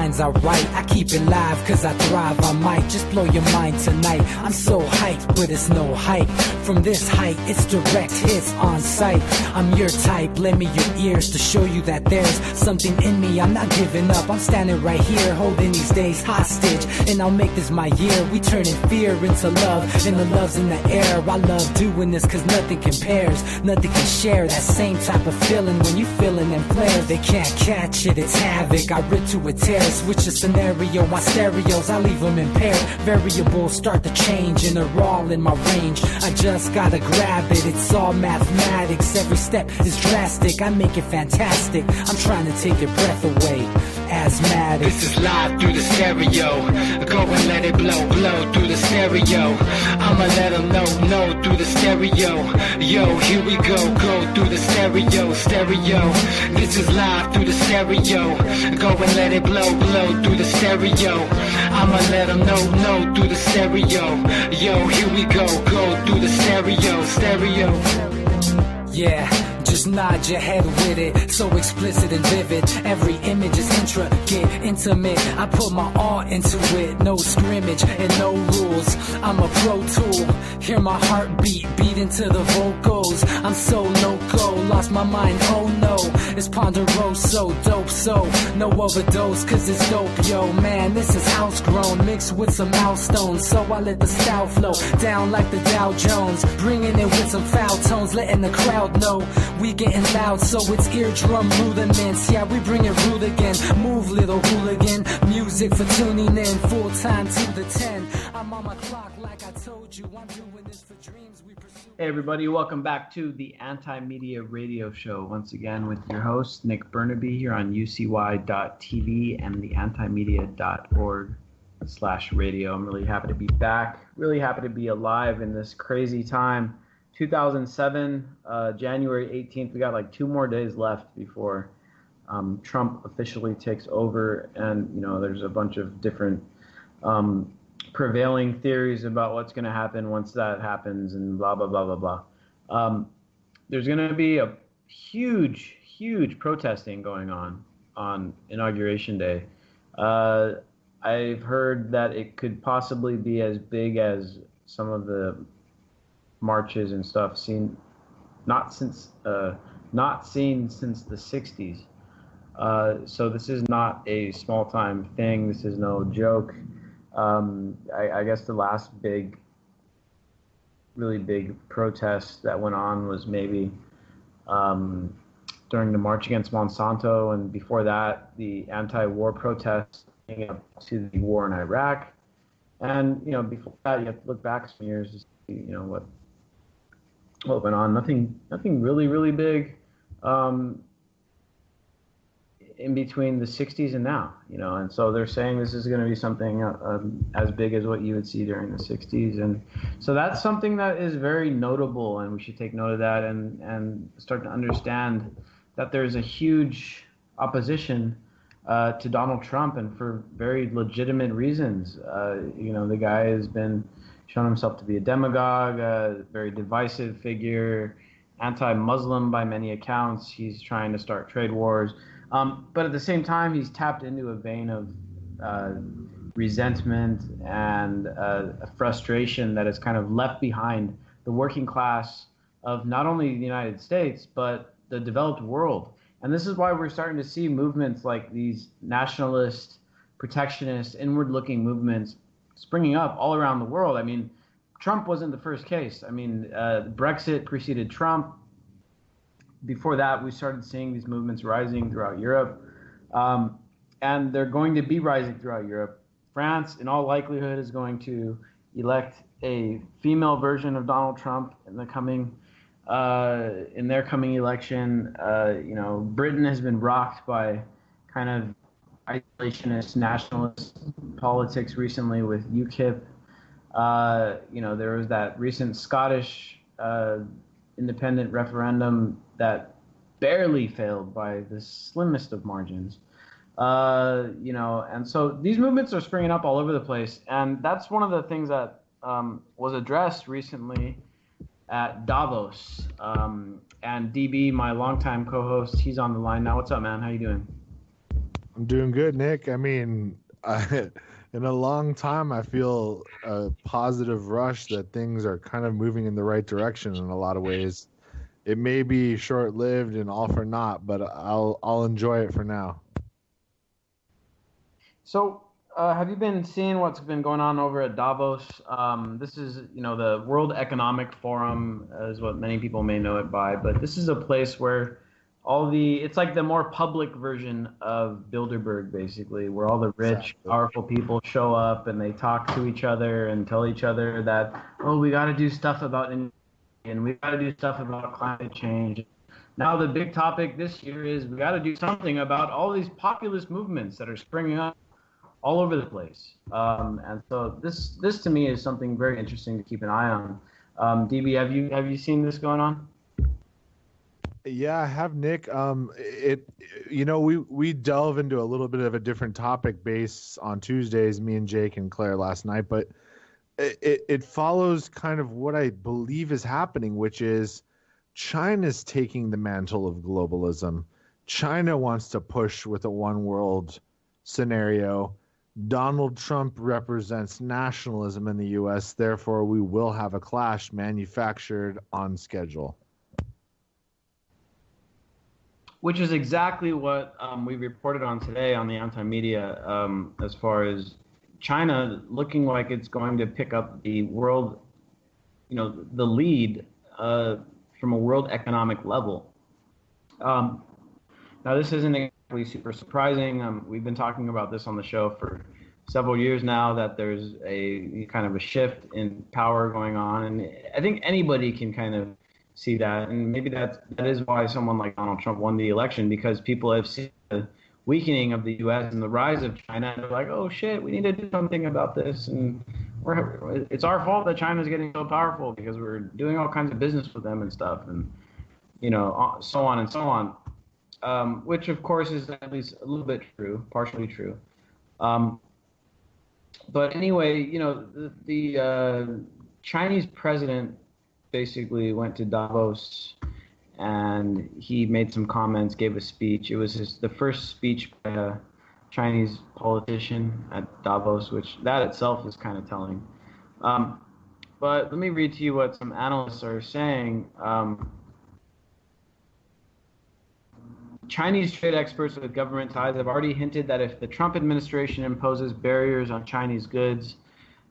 lines I write, I keep it live cause I thrive. I might just blow your mind tonight. I'm so hyped, but it's no hype. From this height, it's direct hits on sight. I'm your type, lend me your ears to show you that there's something in me. I'm not giving up, I'm standing right here, holding these days hostage. And I'll make this my year. We turning fear into love, and the love's in the air. I love doing this cause nothing compares. Nothing can share that same type of feeling when you feeling them flares. They can't catch it, it's havoc. I rip to a tear, switch a scenario. My stereos, I leave them impaired. Variables start to change and they're all in my range. I just gotta grab it, it's all mathematics. Every step is drastic, I make it fantastic. I'm trying to take your breath away. Asthmatic. This is live through the stereo. Go and let it blow, blow through the stereo. I'ma let them know through the stereo. Yo, here we go through the stereo, stereo. This is live through the stereo. Go and let it blow, blow through the stereo. I'ma let them know through the stereo. Yo, here we go through the stereo, stereo. Yeah, just nod your head with it, so explicit and vivid. Every image is intricate, intimate. I put my all into it, no scrimmage and no rules. I'm a pro tool, hear my heartbeat, beat into the vocals. I'm so no-go, lost my mind, oh no. It's ponderoso, dope, so no overdose, cause it's dope, yo. Man, this is house grown, mixed with some milestones. So I let the style flow down like the Dow Jones, bringing it with some foul tones, letting the crowd know we getting loud, so it's eardrum rudiments. Yeah, we bring it rude again. Move, little hooligan. Music for tuning in. Full time to the 10. I'm on my clock like I told you. I'm doing this for dreams we pursue. Hey everybody, welcome back to the Anti-Media Radio Show. Once again with your host, Nick Bernabe, here on ucy.tv and the antimedia.org/radio. I'm really happy to be back. Really happy to be alive in this crazy time. 2007, January 18th, we got like 2 more days left before Trump officially takes over. And, you know, there's a bunch of different prevailing theories about what's going to happen once that happens and blah, blah, blah, blah, blah. There's going to be a huge protesting going on Inauguration Day. I've heard that it could possibly be as big as some of the marches and stuff not seen since the 60s. So this is not a small time thing. This is no joke. I guess the last really big protest that went on was maybe during the March Against Monsanto, and before that the anti-war protests leading up to the war in Iraq. And you know, before that you have to look back some years to see, you know, what went on. Nothing really big in between the 60s and now, you know. And so they're saying this is going to be something as big as what you would see during the 60s. And so that's something that is very notable, and we should take note of that and start to understand that there's a huge opposition to Donald Trump, and for very legitimate reasons. You know, the guy has been shown himself to be a demagogue, a very divisive figure, anti-Muslim by many accounts. He's trying to start trade wars. But at the same time, he's tapped into a vein of resentment and a frustration that has kind of left behind the working class of not only the United States, but the developed world. And this is why we're starting to see movements like these nationalist, protectionist, inward-looking movements springing up all around the world. I mean, Trump wasn't the first case. I mean, Brexit preceded Trump. Before that, we started seeing these movements rising throughout Europe, and they're going to be rising throughout Europe. France, in all likelihood, is going to elect a female version of Donald Trump in their coming election. You know, Britain has been rocked by kind of isolationist nationalist politics recently with UKIP. You know, there was that recent Scottish independent referendum that barely failed by the slimmest of margins. You know, and so these movements are springing up all over the place, and that's one of the things that was addressed recently at Davos. And DB, my longtime co-host, he's on the line now. What's up, man? How you doing? I'm doing good, Nick. I mean, in a long time, I feel a positive rush that things are kind of moving in the right direction in a lot of ways. It may be short-lived and all for naught, but I'll enjoy it for now. So, have you been seeing what's been going on over at Davos? This is, the World Economic Forum, is what many people may know it by, but this is a place where it's like the more public version of Bilderberg, basically, where all the rich, powerful people show up and they talk to each other and tell each other that, oh, we got to do stuff about and we got to do stuff about climate change. Now the big topic this year is we got to do something about all these populist movements that are springing up all over the place. And so this to me is something very interesting to keep an eye on. DB, have you seen this going on? Yeah, I have, Nick. We delve into a little bit of a different topic base on Tuesdays, me and Jake and Claire last night, but it follows kind of what I believe is happening, which is China's taking the mantle of globalism. China wants to push with a one world scenario. Donald Trump represents nationalism in the U.S., therefore we will have a clash manufactured on schedule. Which is exactly what we reported on today on the anti-media, as far as China looking like it's going to pick up the world, the lead from a world economic level. Now, this isn't exactly super surprising. We've been talking about this on the show for several years now, that there's a kind of a shift in power going on, and I think anybody can kind of see that, and maybe that is why someone like Donald Trump won the election, because people have seen the weakening of the U.S. and the rise of China, and they're like, oh shit, we need to do something about this, and it's our fault that China's getting so powerful because we're doing all kinds of business with them and stuff, and so on and so on, which of course is at least a little bit true, partially true. But anyway, the Chinese president basically went to Davos and he made some comments, gave a speech. It was the first speech by a Chinese politician at Davos, which that itself is kind of telling. But let me read to you what some analysts are saying. Chinese trade experts with government ties have already hinted that if the Trump administration imposes barriers on Chinese goods,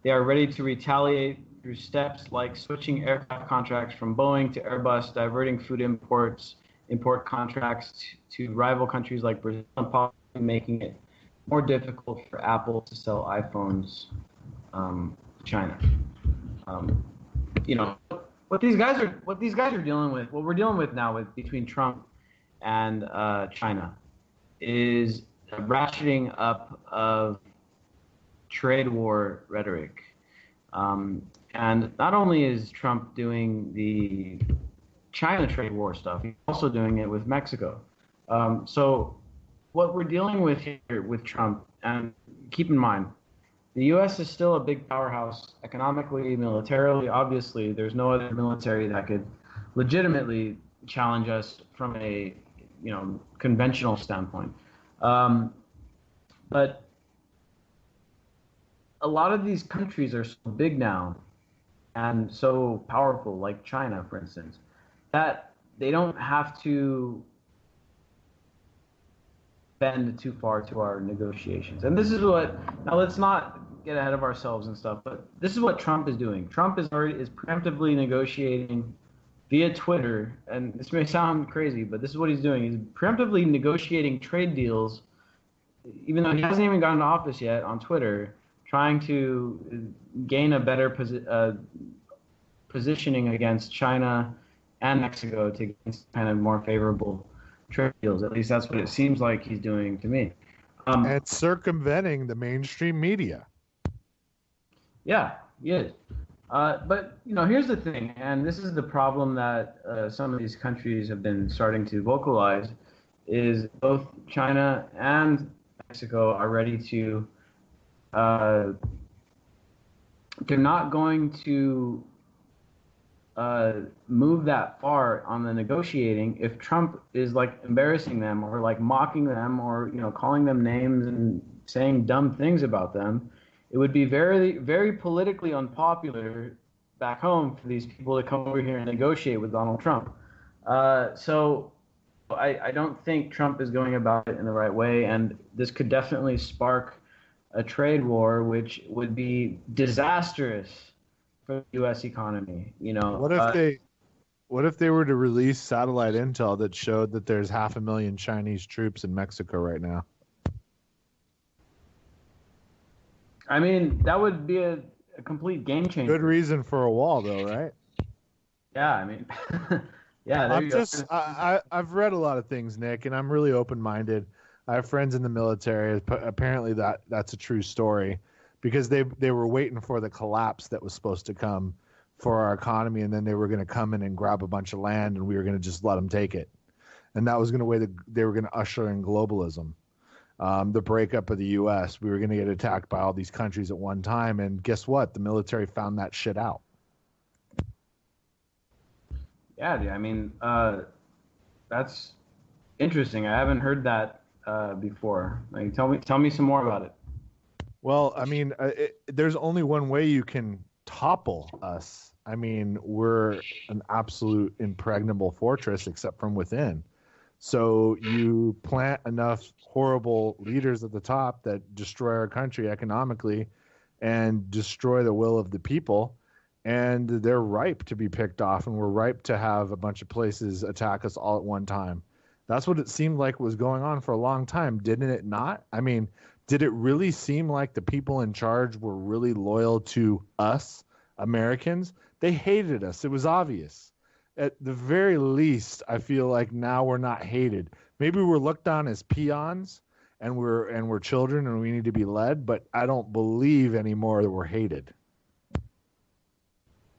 they are ready to retaliate through steps like switching aircraft contracts from Boeing to Airbus, diverting food import contracts to rival countries like Brazil, and possibly making it more difficult for Apple to sell iPhones to China. What these guys are dealing with, what we're dealing with now between Trump and China, is a ratcheting up of trade war rhetoric. And not only is Trump doing the China trade war stuff, he's also doing it with Mexico. So what we're dealing with here with Trump, and keep in mind, the U.S. is still a big powerhouse economically, militarily. Obviously, there's no other military that could legitimately challenge us from a conventional standpoint. But a lot of these countries are so big now and so powerful, like China, for instance, that they don't have to bend too far to our negotiations. And this is now let's not get ahead of ourselves and stuff, but this is what Trump is doing. Trump is preemptively negotiating via Twitter, and this may sound crazy, but this is what he's doing. He's preemptively negotiating trade deals, even though he hasn't even gotten to office yet, on Twitter, trying to gain a better positioning against China and Mexico to get kind of more favorable trade deals. At least that's what it seems like he's doing to me. And circumventing the mainstream media. Yeah, he is. But here's the thing, and this is the problem that some of these countries have been starting to vocalize, is both China and Mexico are ready to. They're not going to move that far on the negotiating if Trump is like embarrassing them or like mocking them or calling them names and saying dumb things about them. It would be very, very politically unpopular back home for these people to come over here and negotiate with Donald Trump. So I don't think Trump is going about it in the right way, and this could definitely spark a trade war, which would be disastrous for the U.S. economy. What if they were to release satellite intel that showed that there's 500,000 Chinese troops in Mexico right now? I mean, that would be a complete game changer. Good reason for a wall, though, right? Yeah, I mean, yeah. I've read a lot of things, Nick, and I'm really open-minded. I have friends in the military. Apparently, that's a true story, because they were waiting for the collapse that was supposed to come for our economy, and then they were going to come in and grab a bunch of land, and we were going to just let them take it, and that was going to they were going to usher in globalism. The breakup of the U.S. We were going to get attacked by all these countries at one time, and guess what? The military found that shit out. Yeah, dude, I mean, that's interesting. I haven't heard that before. Like, tell me some more about it. Well, I mean, there's only one way you can topple us. I mean, we're an absolute impregnable fortress, except from within. So you plant enough horrible leaders at the top that destroy our country economically and destroy the will of the people, and they're ripe to be picked off, and we're ripe to have a bunch of places attack us all at one time. That's what it seemed like was going on for a long time, didn't it not? I mean, did it really seem like the people in charge were really loyal to us, Americans? They hated us. It was obvious. At the very least, I feel like now we're not hated. Maybe we're looked on as peons and we're children and we need to be led, but I don't believe anymore that we're hated.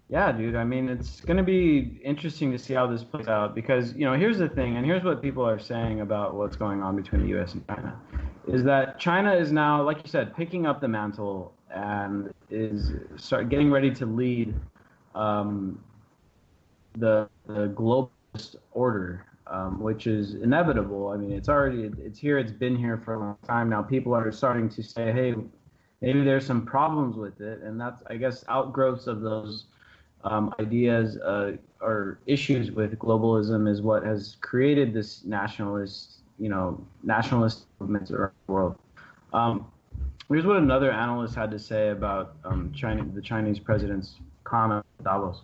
Yeah, dude. I mean, it's going to be interesting to see how this plays out because, here's the thing, and here's what people are saying about what's going on between the U.S. and China, is that China is now, like you said, picking up the mantle and is getting ready to lead the globalist order, which is inevitable. I mean, it's here. It's been here for a long time now. People are starting to say, hey, maybe there's some problems with it, and that's, I guess, outgrowths of those ideas or issues with globalism is what has created this nationalist movements around the world. Here's what another analyst had to say about the Chinese president's comment at Davos.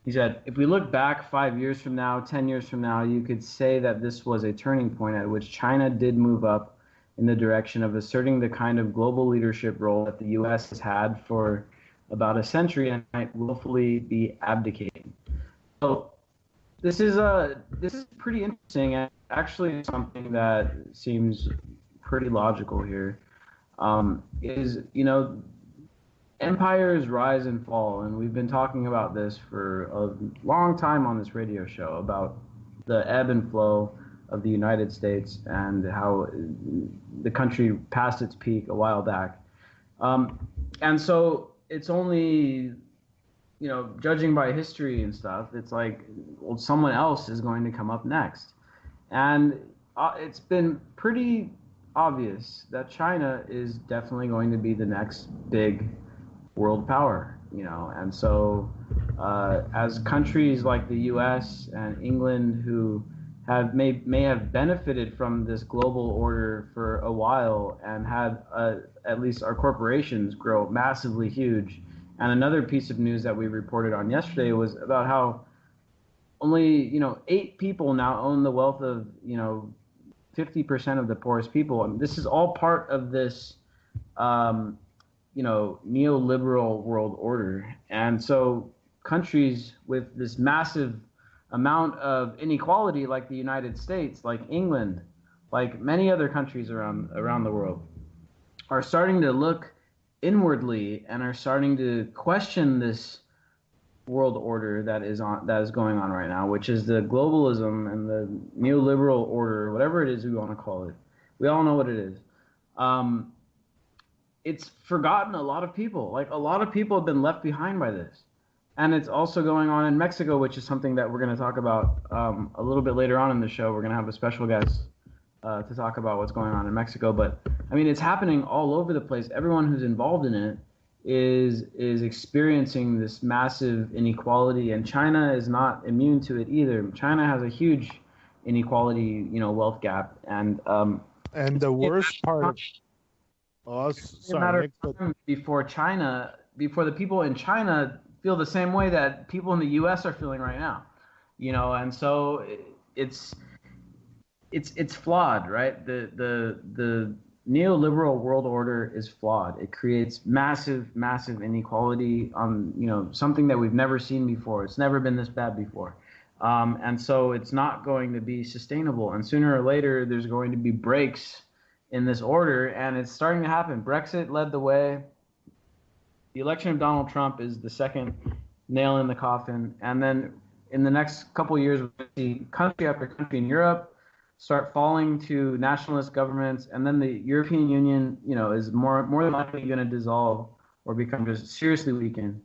He said, if we look back 5 years from now, 10 years from now, you could say that this was a turning point at which China did move up in the direction of asserting the kind of global leadership role that the U.S. has had for about a century and might willfully be abdicating. So this is pretty interesting, and actually something that seems pretty logical here. Empires rise and fall, and we've been talking about this for a long time on this radio show about the ebb and flow of the United States and how the country passed its peak a while back. And so it's only, judging by history and stuff, it's like, well, someone else is going to come up next. And it's been pretty obvious that China is definitely going to be the next big world power, and so as countries like the U.S. and England, who may have benefited from this global order for a while and had at least our corporations grow massively huge. And another piece of news that we reported on yesterday was about how only 8 people now own the wealth of 50% of the poorest people. And this is all part of this neoliberal world order. And so countries with this massive amount of inequality, like the United States, like England, like many other countries around the world, are starting to look inwardly and are starting to question this world order that is going on right now, which is the globalism and the neoliberal order, whatever it is we want to call it. We all know what it is. It's forgotten a lot of people. Like, a lot of people have been left behind by this. And it's also going on in Mexico, which is something that we're going to talk about a little bit later on in the show. We're going to have a special guest to talk about what's going on in Mexico. But I mean, it's happening all over the place. Everyone who's involved in it is experiencing this massive inequality, and China is not immune to it either. China has a huge inequality, wealth gap, and the worst part of a matter of time before the people in China feel the same way that people in the U.S. are feeling right now, and so it's flawed, right? The neoliberal world order is flawed. It creates massive inequality on something that we've never seen before. It's never been this bad before, and so it's not going to be sustainable. And sooner or later, there's going to be breaks in this order, and it's starting to happen. Brexit led the way. The election of Donald Trump is the second nail in the coffin. And then in the next couple of years, we'll see country after country in Europe start falling to nationalist governments. And then the European Union, is more than likely going to dissolve or become just seriously weakened.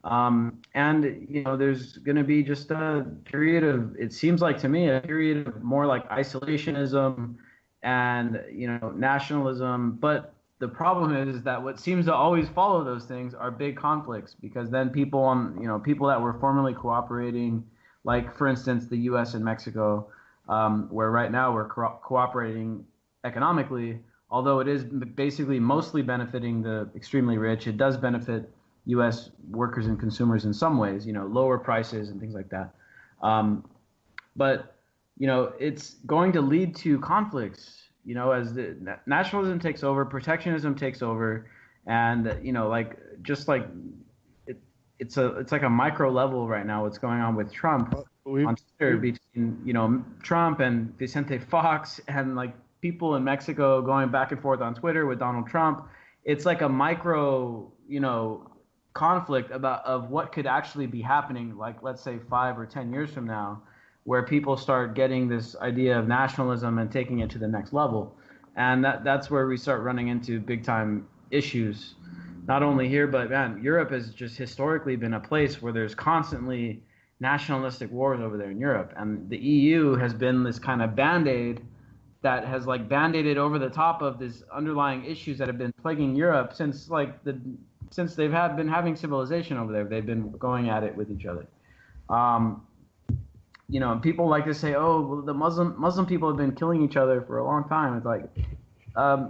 There's going to be just a period of, it seems like to me, a period of more like isolationism and, nationalism. But the problem is that what seems to always follow those things are big conflicts, because then people that were formerly cooperating, like for instance the U.S. and Mexico, where right now we're cooperating economically, although it is basically mostly benefiting the extremely rich. It does benefit U.S. workers and consumers in some ways, lower prices and things like that. But it's going to lead to conflicts. As the nationalism takes over, protectionism takes over, and it's like a micro level right now. What's going on with Trump on Twitter between Trump and Vicente Fox, and like people in Mexico going back and forth on Twitter with Donald Trump. It's like a micro conflict of what could actually be happening, like let's say 5 or 10 years from now, where people start getting this idea of nationalism and taking it to the next level. And that's where we start running into big time issues, not only here, but man, Europe has just historically been a place where there's constantly nationalistic wars over there in Europe. And the EU has been this kind of Band-Aid that has like Band-Aided over the top of these underlying issues that have been plaguing Europe since they've been having civilization over there. They've been going at it with each other. People like to say, "Oh, well, the Muslim people have been killing each other for a long time." It's like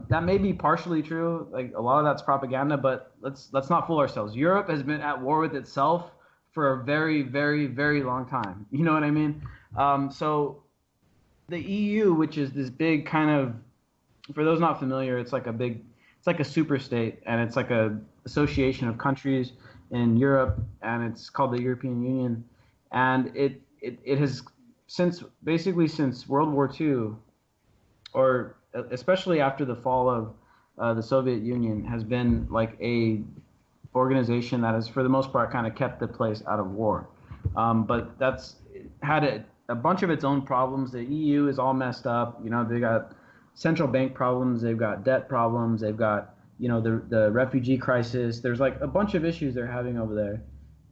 that may be partially true. Like a lot of that's propaganda, but let's not fool ourselves. Europe has been at war with itself for a very, very, very long time. You know what I mean? So the EU, which is this big kind of, for those not familiar, it's like a super state, and it's like a association of countries in Europe, and it's called the European Union, and it has since World War II, or especially after the fall of the Soviet Union, has been like a organization that has for the most part kind of kept the place out of war. But that's had a bunch of its own problems. The EU is all messed up. They got central bank problems. They've got debt problems. They've got the refugee crisis. There's like a bunch of issues they're having over there.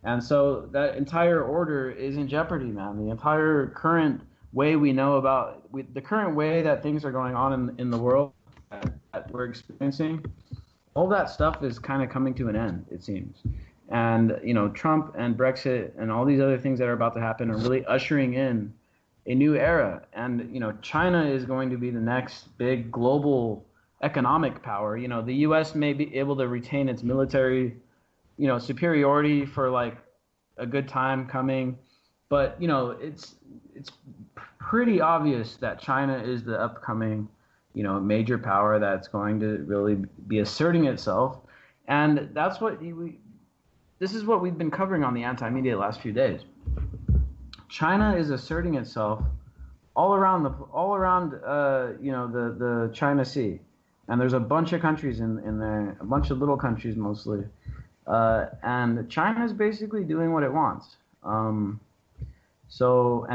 And so that entire order is in jeopardy, man. The entire current way the current way that things are going on in the world that we're experiencing, all that stuff is kind of coming to an end, it seems. And, Trump and Brexit and all these other things that are about to happen are really ushering in a new era. And, China is going to be the next big global economic power. The U.S. may be able to retain its military superiority for like a good time coming, but it's pretty obvious that China is the upcoming major power that's going to really be asserting itself, and that's what this is what we've been covering on the anti-media the last few days. China is asserting itself all around the China Sea, and there's a bunch of countries in there, a bunch of little countries mostly. And China's basically doing what it wants. And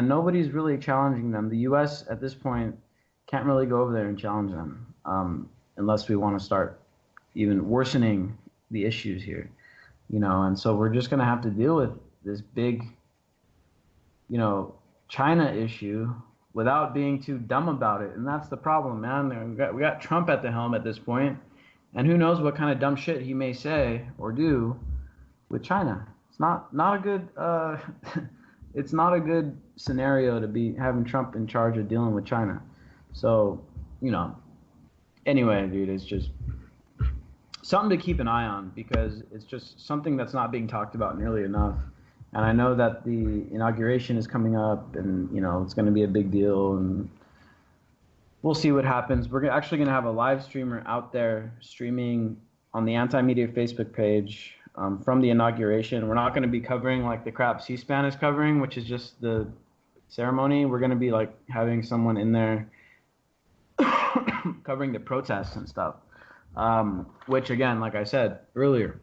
nobody's really challenging them. The U.S. at this point can't really go over there and challenge them unless we want to start even worsening the issues here. And so we're just going to have to deal with this big, China issue without being too dumb about it. And that's the problem, man. We got Trump at the helm at this point, and who knows what kind of dumb shit he may say or do with China. It's not a good it's not a good scenario to be having Trump in charge of dealing with China. So, anyway, dude, it's just something to keep an eye on, because it's just something that's not being talked about nearly enough. And I know that the inauguration is coming up, and it's going to be a big deal, and we'll see what happens. We're actually going to have a live streamer out there streaming on the Anti-Media Facebook page from the inauguration. We're not going to be covering like the crap C-SPAN is covering, which is just the ceremony. We're going to be like having someone in there covering the protests and stuff, which again, like I said earlier,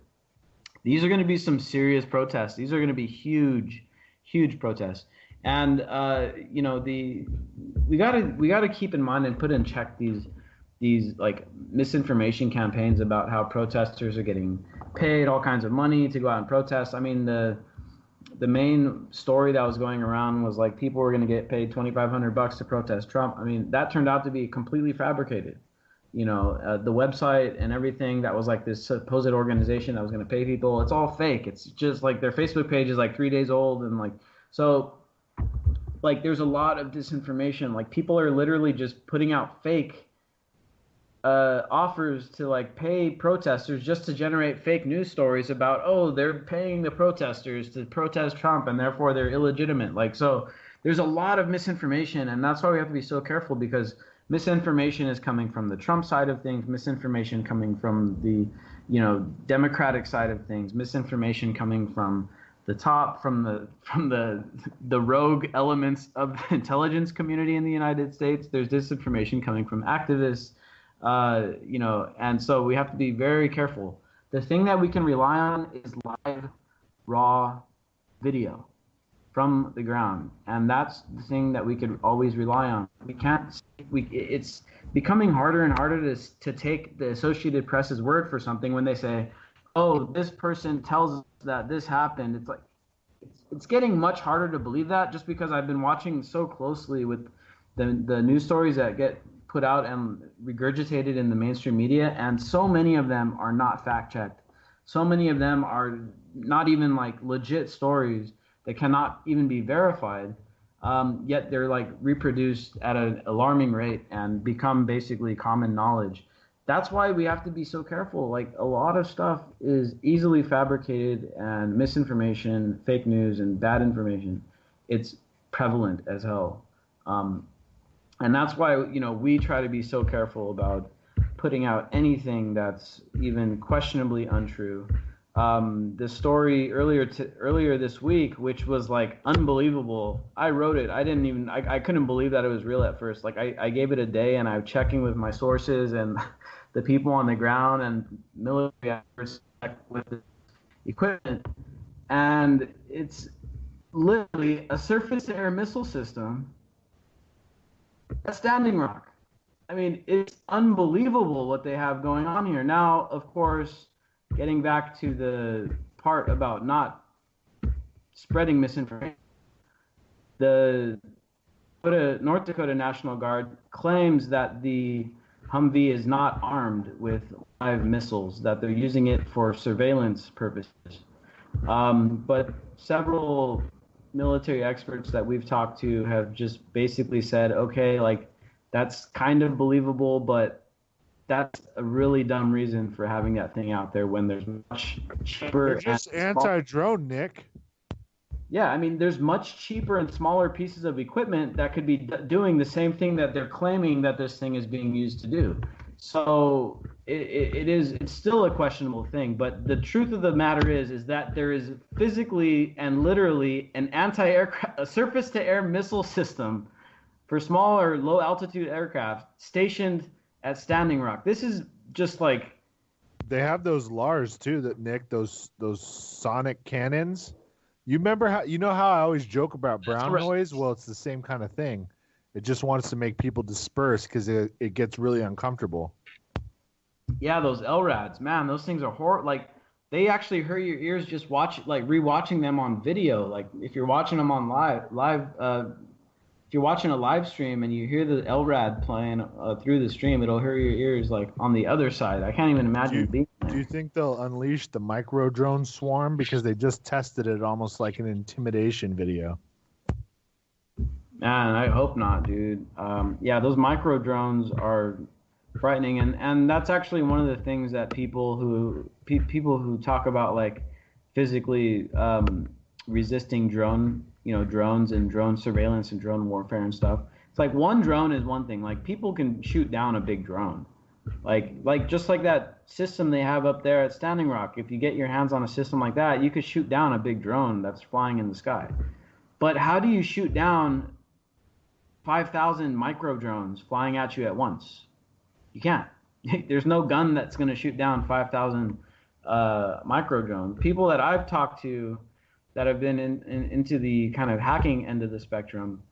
these are going to be some serious protests. These are going to be huge, huge protests. And we gotta keep in mind and put in check these like misinformation campaigns about how protesters are getting paid all kinds of money to go out and protest. I mean, the main story that was going around was like people were going to get paid $2,500 to protest Trump. I mean, that turned out to be completely fabricated. The website and everything that was like this supposed organization that was going to pay people, it's all fake. It's just like their Facebook page is like 3 days old, and like so. Like, there's a lot of disinformation. Like, people are literally just putting out fake offers to like pay protesters just to generate fake news stories about, oh, they're paying the protesters to protest Trump and therefore they're illegitimate. Like, so there's a lot of misinformation, and that's why we have to be so careful, because misinformation is coming from the Trump side of things, misinformation coming from the Democratic side of things, misinformation coming from the top, from the rogue elements of the intelligence community in the United States. There's disinformation coming from activists, and so we have to be very careful. The thing that we can rely on is live, raw video from the ground, and that's the thing that we could always rely on. It's becoming harder and harder to take the Associated Press's word for something when they say, oh, this person tells us that this happened. It's like it's getting much harder to believe that, just because I've been watching so closely with the news stories that get put out and regurgitated in the mainstream media, and so many of them are not fact checked. So many of them are not even like legit stories that cannot even be verified, yet they're like reproduced at an alarming rate and become basically common knowledge. That's why we have to be so careful. Like, a lot of stuff is easily fabricated, and misinformation, fake news, and bad information, it's prevalent as hell. And that's why, we try to be so careful about putting out anything that's even questionably untrue. The story earlier this week, which was like unbelievable. I wrote it. I couldn't believe that it was real at first. Like, I gave it a day, and I'm checking with my sources and the people on the ground and military experts with the equipment, and it's literally a surface-to-air missile system at Standing Rock. I mean, it's unbelievable what they have going on here. Now, of course, getting back to the part about not spreading misinformation, the North Dakota National Guard claims that the Humvee is not armed with live missiles, that they're using it for surveillance purposes. But several military experts that we've talked to have just basically said, okay, like, that's kind of believable, but that's a really dumb reason for having that thing out there when there's much cheaper. They're just anti-drone, Nick. Yeah, I mean, there's much cheaper and smaller pieces of equipment that could be doing the same thing that they're claiming that this thing is being used to do. So it's still a questionable thing. But the truth of the matter is that there is physically and literally an a surface-to-air missile system for small or low-altitude aircraft stationed at Standing Rock. This is just like... They have those LARs too, those sonic cannons. You remember how I always joke about brown noise? Well, it's the same kind of thing. It just wants to make people disperse because it gets really uncomfortable. Yeah, those LRADs, man, those things are horrible. Like, they actually hurt your ears just rewatching them on video. Like if you're watching them on if you're watching a live stream and you hear the LRAD playing through the stream, it'll hurt your ears like on the other side. I can't even imagine being there. Do you think they'll unleash the micro drone swarm, because they just tested it almost like an intimidation video? Man, I hope not, dude. Yeah, those micro drones are frightening, and that's actually one of the things that people who talk about like physically resisting drones and drone surveillance and drone warfare and stuff. It's like one drone is one thing. Like people can shoot down a big drone. Like just like that system they have up there at Standing Rock. If you get your hands on a system like that, you could shoot down a big drone that's flying in the sky. But how do you shoot down 5,000 micro drones flying at you at once? You can't. There's no gun that's going to shoot down 5,000 micro drones. People that I've talked to that have been into the kind of hacking end of the spectrum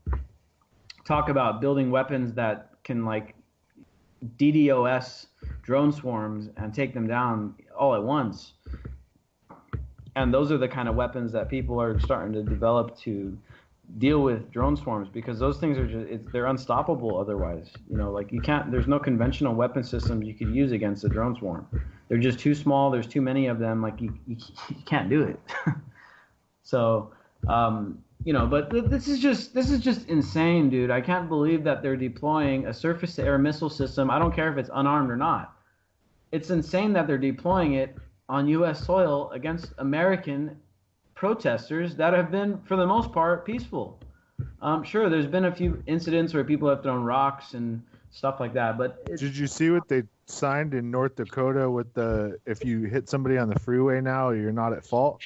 talk about building weapons that can like DDoS drone swarms and take them down all at once. And those are the kind of weapons that people are starting to develop to deal with drone swarms, because those things are they're unstoppable otherwise. Like there's no conventional weapon systems you could use against a drone swarm. They're just too small. There's too many of them. Like you can't do it. So, but this is just insane, dude. I can't believe that they're deploying a surface-to-air missile system. I don't care if it's unarmed or not. It's insane that they're deploying it on U.S. soil against American protesters that have been, for the most part, peaceful. Sure, there's been a few incidents where people have thrown rocks and stuff like that, but did you see what they signed in North Dakota with if you hit somebody on the freeway now, you're not at fault?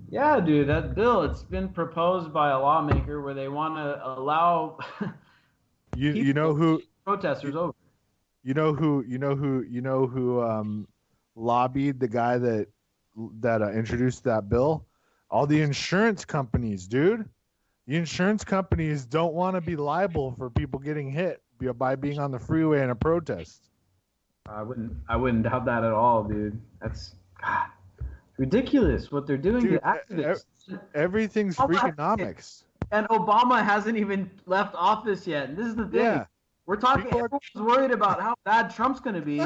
Yeah, dude, that bill, it's been proposed by a lawmaker where they want to allow you know who protesters over. You know who lobbied the guy that introduced that bill? All the insurance companies, dude. The insurance companies don't want to be liable for people getting hit by being on the freeway in a protest. I wouldn't doubt that at all, dude. That's ridiculous what they're doing to activists. Everything's Freakonomics. And Obama hasn't even left office yet. And this is the thing. Yeah. We're talking, everyone's worried about how bad Trump's going to be.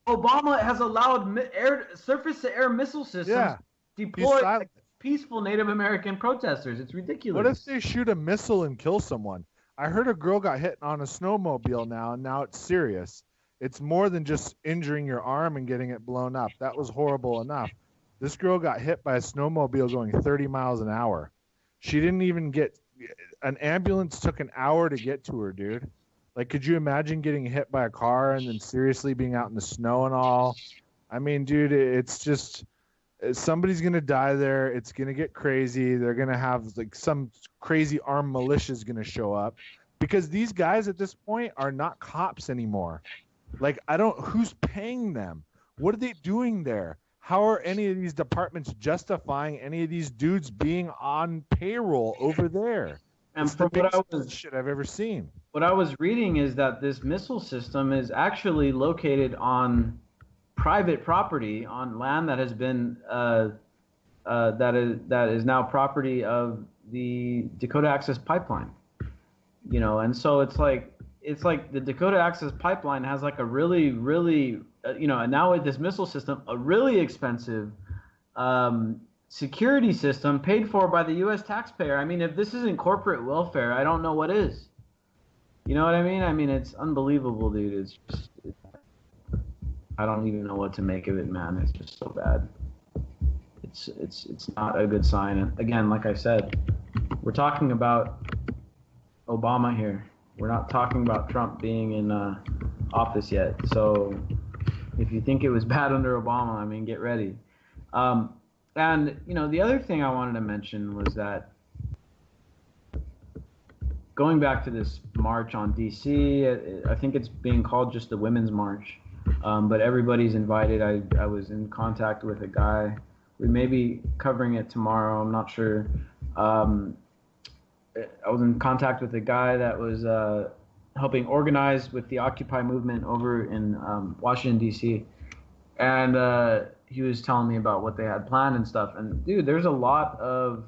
Obama has allowed surface-to-air missile systems deployed like peaceful Native American protesters. It's ridiculous. What if they shoot a missile and kill someone? I heard a girl got hit on a snowmobile now, and now it's serious. It's more than just injuring your arm and getting it blown up. That was horrible enough. This girl got hit by a snowmobile going 30 miles an hour. She didn't even an ambulance took an hour to get to her, dude. Like, could you imagine getting hit by a car and then seriously being out in the snow and all? I mean, dude, it's just, somebody's going to die there. It's going to get crazy. They're going to have, like, some crazy armed militia is going to show up. Because these guys at this point are not cops anymore. Like, who's paying them? What are they doing there? How are any of these departments justifying any of these dudes being on payroll over there? And from what shit I've ever seen. What I was reading is that this missile system is actually located on private property, on land that has been that is now property of the Dakota Access Pipeline. And so it's like the Dakota Access Pipeline has like a really, really and now with this missile system, a really expensive security system paid for by the U.S. taxpayer. I mean, if this isn't corporate welfare, I don't know what is. You know what I mean? I mean, it's unbelievable, dude. I don't even know what to make of it, man. It's just so bad. It's not a good sign. And again, like I said, we're talking about Obama here. We're not talking about Trump being in office yet. So if you think it was bad under Obama, I mean, get ready. And, the other thing I wanted to mention was that going back to this march on D.C., I think it's being called just the Women's March, but everybody's invited. I was in contact with a guy. We may be covering it tomorrow. I'm not sure. I was in contact with a guy that was helping organize with the Occupy movement over in Washington, D.C., and he was telling me about what they had planned and stuff. And dude, there's a lot of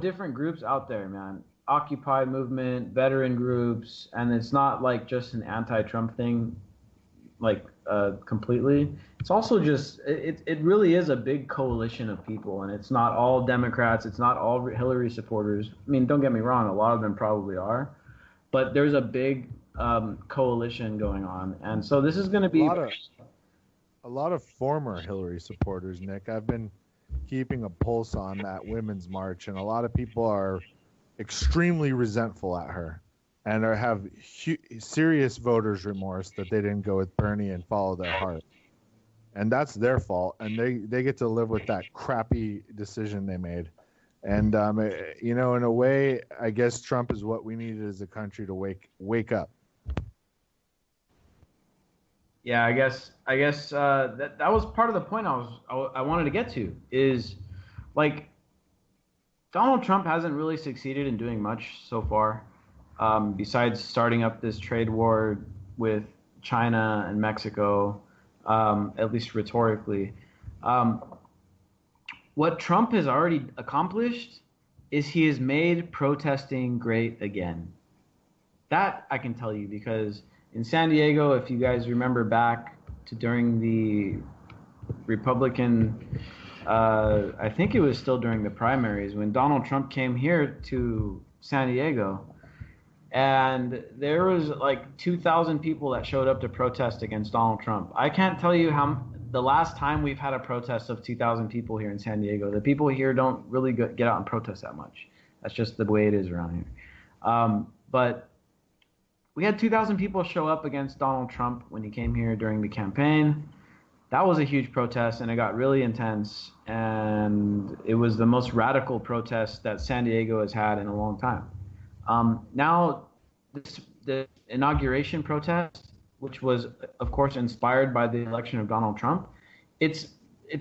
different groups out there, man. Occupy movement, veteran groups, and it's not like just an anti-Trump thing, like completely. It's also just it really is a big coalition of people, and it's not all Democrats, it's not all Hillary supporters. I mean, don't get me wrong, a lot of them probably are, but there's a big coalition going on, and so this is going to be a lot of former Hillary supporters, Nick. I've been keeping a pulse on that women's march, and a lot of people are extremely resentful at her and have serious voters' remorse that they didn't go with Bernie and follow their heart. And that's their fault, and they get to live with that crappy decision they made. And, in a way, I guess Trump is what we needed as a country to wake up. Yeah, I guess that was part of the point I wanted to get to is, like, Donald Trump hasn't really succeeded in doing much so far, besides starting up this trade war with China and Mexico, at least rhetorically. What Trump has already accomplished is he has made protesting great again. That I can tell you, because in San Diego, if you guys remember back to during the Republican, I think it was still during the primaries, when Donald Trump came here to San Diego, and there was like 2,000 people that showed up to protest against Donald Trump. I can't tell you the last time we've had a protest of 2,000 people here in San Diego. The people here don't really get out and protest that much. That's just the way it is around here. But we had 2,000 people show up against Donald Trump when he came here during the campaign. That was a huge protest, and it got really intense, and it was the most radical protest that San Diego has had in a long time. Now, the inauguration protest, which was, of course, inspired by the election of Donald Trump, it's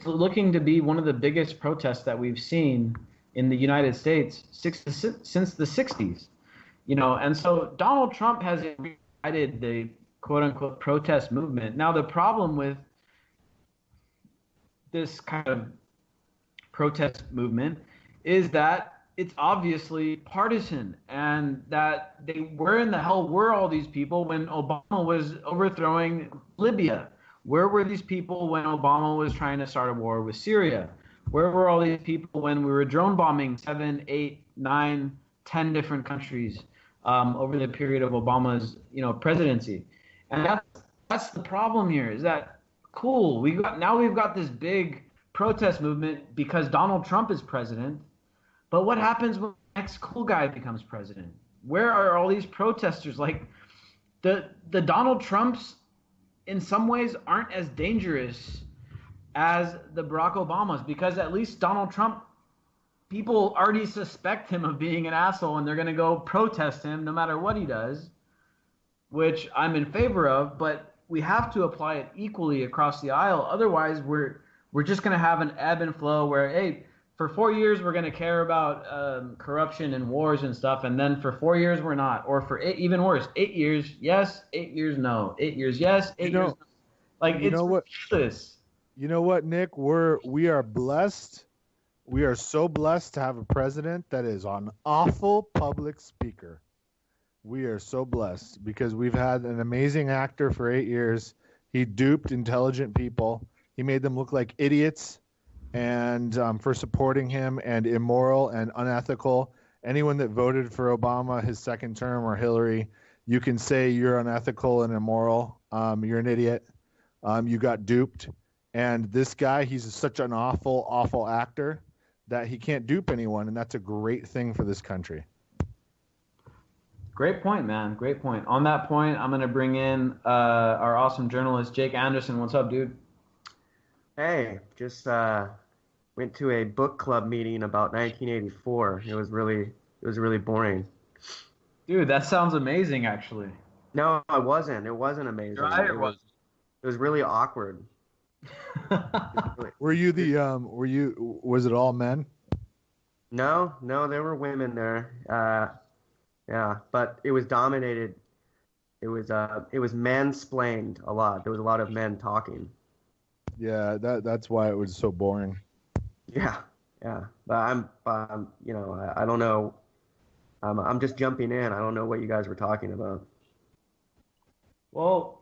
looking to be one of the biggest protests that we've seen in the United States since the 60s. And so Donald Trump has ignited the quote-unquote protest movement. Now, the problem with this kind of protest movement is that it's obviously partisan, and that where in the hell were all these people when Obama was overthrowing Libya? Where were these people when Obama was trying to start a war with Syria? Where were all these people when we were drone bombing 7, 8, 9, 10 different countries over the period of Obama's presidency? And that's the problem here, is that cool, we've got this big protest movement because Donald Trump is president, but what happens when the next cool guy becomes president? Where are all these protesters? Like, the Donald Trumps in some ways aren't as dangerous as the Barack Obamas, because at least Donald Trump, people already suspect him of being an asshole, and they're going to go protest him no matter what he does, which I'm in favor of, but we have to apply it equally across the aisle. Otherwise, we're just going to have an ebb and flow where, hey, for 4 years we're going to care about corruption and wars and stuff, and then for 4 years we're not. Or for even worse, 8 years yes, 8 years no, 8 years yes, 8 years no. Like, it's ridiculous. You know what, Nick? We are blessed. We are so blessed to have a president that is an awful public speaker. We are so blessed because we've had an amazing actor for 8 years. He duped intelligent people. He made them look like idiots, and for supporting him, and immoral and unethical. Anyone that voted for Obama his second term, or Hillary, you can say you're unethical and immoral. You're an idiot. You got duped. And this guy, he's such an awful, awful actor that he can't dupe anyone, and that's a great thing for this country. Great point, man. Great point. On that point, I'm going to bring in our awesome journalist, Jake Anderson. What's up, dude? Hey, just went to a book club meeting about 1984. It was really boring. Dude, that sounds amazing, actually. No, it wasn't. It wasn't amazing. Right, it was really awkward. Was it all men? No, there were women there. Yeah, but it was dominated. It was mansplained a lot. There was a lot of men talking. Yeah, that's why it was so boring. Yeah, yeah. But I don't know. I'm just jumping in. I don't know what you guys were talking about. Well,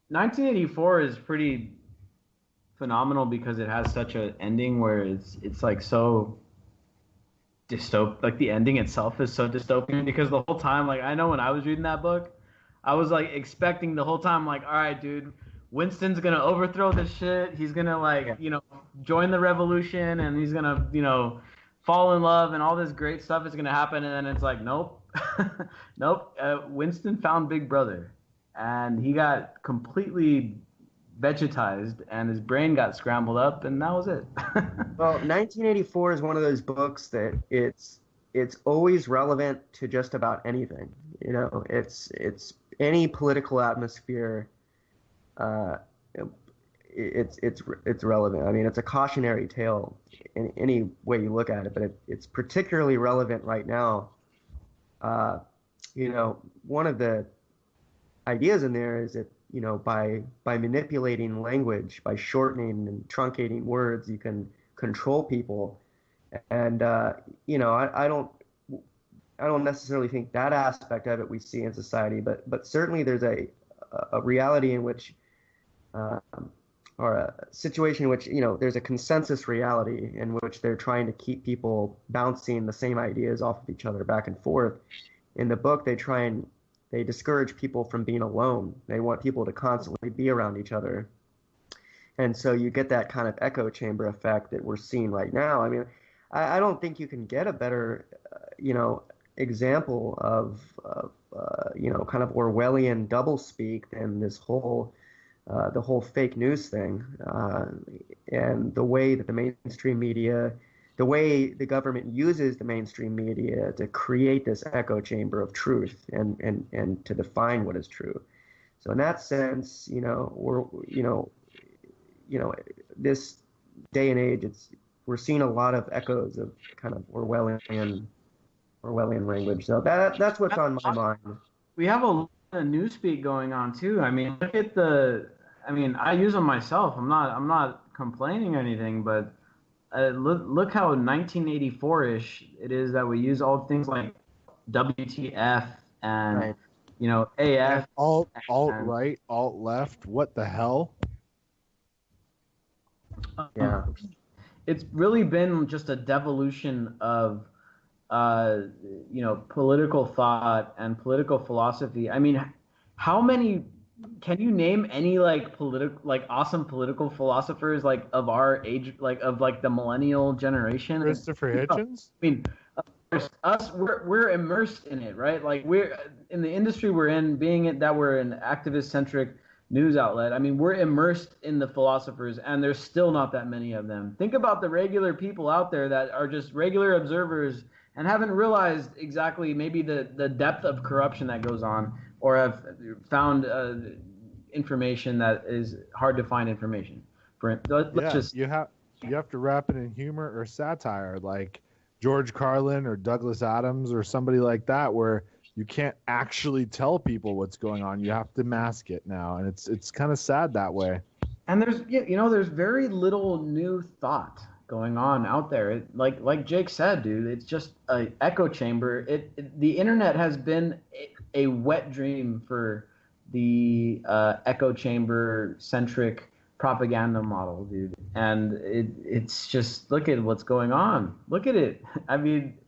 1984 is pretty phenomenal because it has such an ending where it's like so dystopic. Like the ending itself is so dystopian because the whole time, like I know when I was reading that book, I was like expecting the whole time, like, all right, dude, Winston's gonna overthrow this shit. He's gonna Yeah. join the revolution, and he's gonna fall in love, and all this great stuff is gonna happen. And then it's like, nope, nope. Winston found Big Brother, and he got completely vegetized, and his brain got scrambled up, and that was it. Well, 1984 is one of those books that it's always relevant to just about anything. It's any political atmosphere. It's relevant. I mean, it's a cautionary tale in any way you look at it, but it's particularly relevant right now. One of the ideas in there is that by manipulating language, by shortening and truncating words, you can control people. And I don't necessarily think that aspect of it we see in society, but certainly there's a reality in which, or a situation in which there's a consensus reality in which they're trying to keep people bouncing the same ideas off of each other back and forth. In the book, they discourage people from being alone. They want people to constantly be around each other. And so you get that kind of echo chamber effect that we're seeing right now. I mean, I don't think you can get a better, example of kind of Orwellian doublespeak than this whole, the whole fake news thing, and the way that the mainstream media, the way the government uses the mainstream media to create this echo chamber of truth and to define what is true. So in that sense, this day and age, we're seeing a lot of echoes of kind of Orwellian language. So that's what's on my mind. We have a lot of newspeak going on too. I mean, I use them myself. I'm not complaining or anything, but look how 1984-ish it is that we use all things like WTF and Right. AF. Alt right, alt left. What the hell? Yeah. It's really been just a devolution of political thought and political philosophy. I mean, how many? Can you name any awesome political philosophers of our age, of the millennial generation? Christopher Hitchens? I mean, we're immersed in it, right? Like we're in the industry we're in, being it that we're an activist-centric news outlet. I mean, we're immersed in the philosophers, and there's still not that many of them. Think about the regular people out there that are just regular observers and haven't realized exactly maybe the depth of corruption that goes on, or have found information that is hard to find information. You have to wrap it in humor or satire, like George Carlin or Douglas Adams or somebody like that, where you can't actually tell people what's going on. You have to mask it now, and it's kind of sad that way. And there's very little new thought going on out there. Like Jake said, dude, it's just an echo chamber. The internet has been a wet dream for the echo chamber centric propaganda model, dude. And it's just, look at what's going on. Look at it. I mean,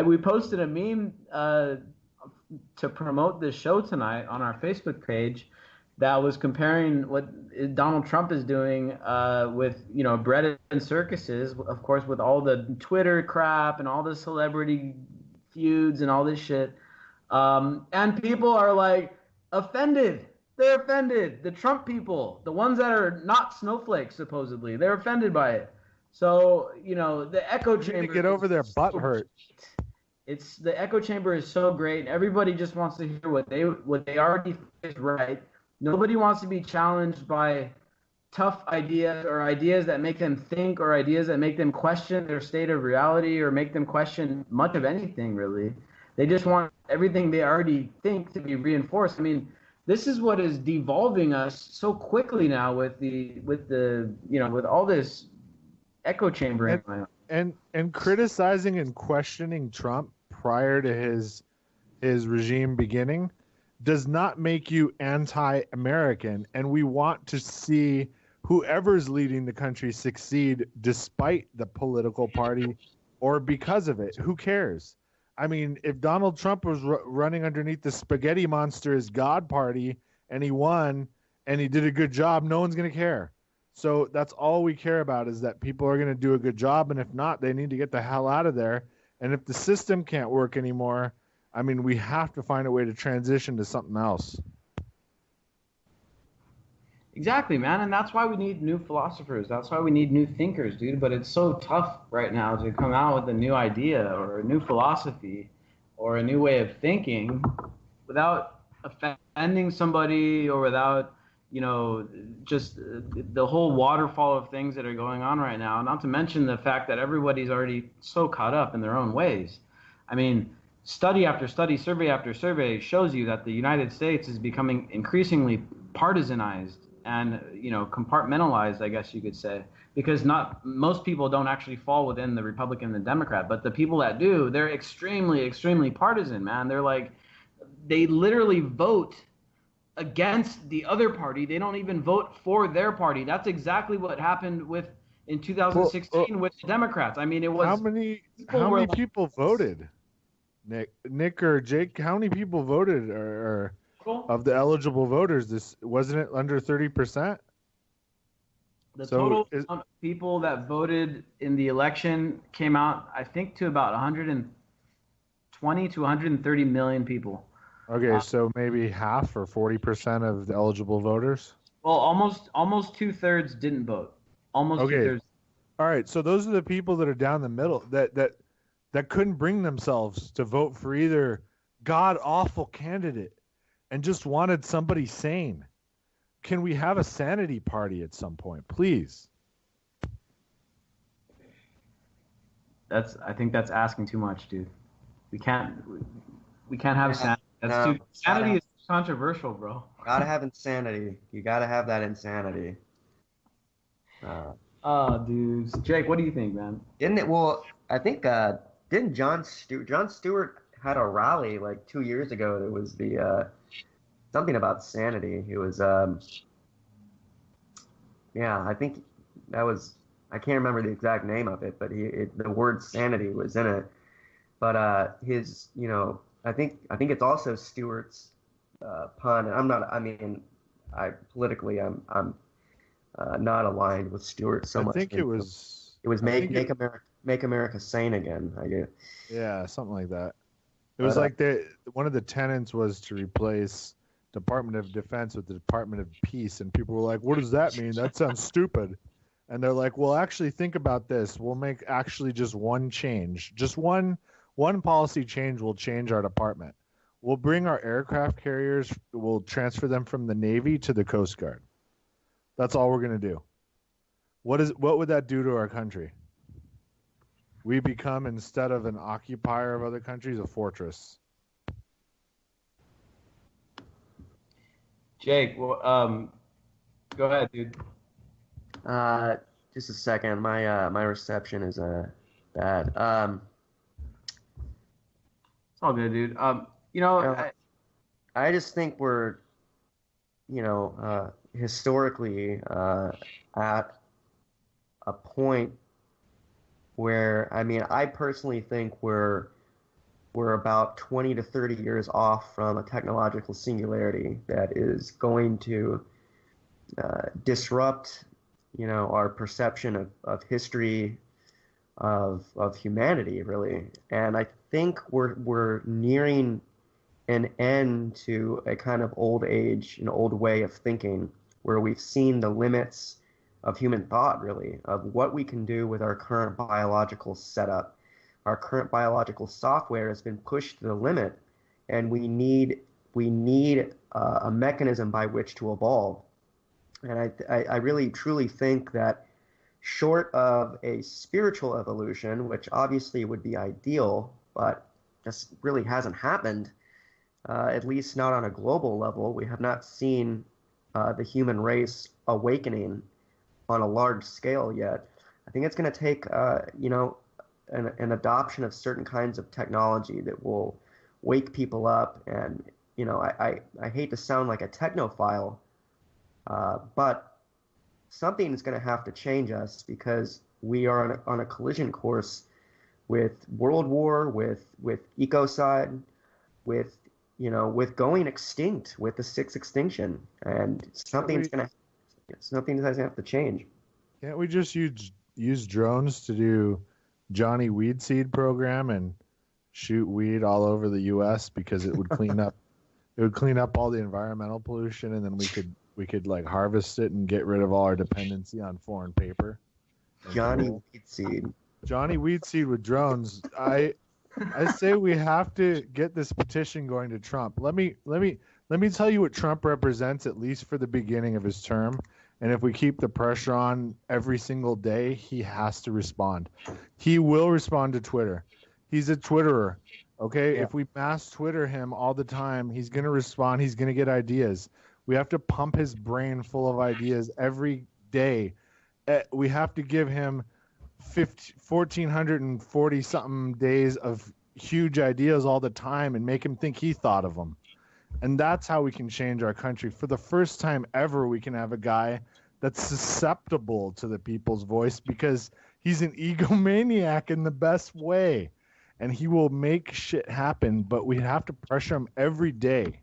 we posted a meme to promote this show tonight on our Facebook page that was comparing what Donald Trump is doing with bread and circuses, of course, with all the Twitter crap and all the celebrity feuds and all this shit. And people are like offended. They're offended. The Trump people, the ones that are not snowflakes, supposedly, they're offended by it. So, the echo chamber. To get over their butt hurt. It's the echo chamber is so great. Everybody just wants to hear what they already think is right. Nobody wants to be challenged by tough ideas or ideas that make them think or ideas that make them question their state of reality or make them question much of anything, really. They just want everything they already think to be reinforced. I mean, this is what is devolving us so quickly now with with all this echo chambering. And criticizing and questioning Trump prior to his regime beginning does not make you anti-American, and we want to see whoever's leading the country succeed despite the political party or because of it. Who cares? I mean, if Donald Trump was running underneath the spaghetti monster's God party and he won and he did a good job, no one's going to care. So that's all we care about, is that people are going to do a good job, and if not, they need to get the hell out of there. And if the system can't work anymore, I mean, we have to find a way to transition to something else. Exactly, man, and that's why we need new philosophers. That's why we need new thinkers, dude. But it's so tough right now to come out with a new idea or a new philosophy or a new way of thinking without offending somebody or without, just the whole waterfall of things that are going on right now. Not to mention the fact that everybody's already so caught up in their own ways. I mean, study after study, survey after survey shows you that the United States is becoming increasingly partisanized and compartmentalized, I guess you could say, because not most people don't actually fall within the Republican and the Democrat, but the people that do, they're extremely, extremely partisan, man. They're like, they literally vote against the other party. They don't even vote for their party. That's exactly what happened in 2016 with the Democrats. I mean, it was how many people voted, Nick or Jake? How many people voted or of the eligible voters? This wasn't it under 30%? The total amount of people that voted in the election came out, I think, to about 120 to 130 million people. Okay, so maybe half or 40% of the eligible voters? Well, almost 2/3 didn't vote. Almost okay. 2/3. All right, so those are the people that are down the middle that couldn't bring themselves to vote for either god-awful candidate and just wanted somebody sane. Can we have a sanity party at some point, please? I think that's asking too much, dude. We can't have sanity. Sanity is controversial, bro. Gotta have insanity. You gotta have that insanity. Dude. So Jake, what do you think, man? Didn't it? Well, I think didn't Jon Stewart had a rally like 2 years ago. There was the something about sanity. It was I think that was, I can't remember the exact name of it, but the word sanity was in it. But I think it's also Stewart's pun. I'm not aligned with Stewart so much. I think it was make America sane again, I guess. Yeah, something like that. It was like one of the tenets was to replace Department of Defense with the Department of Peace, and people were like, "What does that mean? That sounds stupid." And they're like, "Well, actually, think about this. We'll make actually just one change, just one policy change will change our department. We'll bring our aircraft carriers, we'll transfer them from the Navy to the Coast Guard. That's all we're going to do." What would that do to our country? We become, instead of an occupier of other countries, a fortress. Jake, well, go ahead, dude. Just a second. My reception is bad. It's all good, dude. I just think we're, historically at a point where, I personally think we're about 20 to 30 years off from a technological singularity that is going to disrupt, our perception of history, of humanity, really. And I think we're nearing an end to a kind of old age, an old way of thinking, where we've seen the limits of human thought, really, of what we can do with our current biological setup. Our current biological software has been pushed to the limit, and we need a mechanism by which to evolve. And I really truly think that, short of a spiritual evolution, which obviously would be ideal, but just really hasn't happened, at least not on a global level. We have not seen the human race awakening on a large scale yet. I think it's going to take, an adoption of certain kinds of technology that will wake people up. And, I hate to sound like a technophile, but something is going to have to change us because we are on a collision course with world war, with ecocide, with going extinct, with the sixth extinction, and something's going to have to change. Can't we just use drones to do Johnny Weed Seed program and shoot weed all over the U.S. because it would clean up all the environmental pollution, and then we could like harvest it and get rid of all our dependency on foreign paper. Johnny Weed Seed. Johnny Weed Seed with drones. I say we have to get this petition going to Trump. Let me tell you what Trump represents, at least for the beginning of his term. And if we keep the pressure on every single day, he has to respond. He will respond to Twitter. He's a Twitterer. Okay? Yeah. If we mass Twitter him all the time, he's going to respond. He's going to get ideas. We have to pump his brain full of ideas every day. We have to give him 1,440 something days of huge ideas all the time and make him think he thought of them. And that's how we can change our country. For the first time ever, we can have a guy that's susceptible to the people's voice because he's an egomaniac in the best way. And he will make shit happen, but we have to pressure him every day.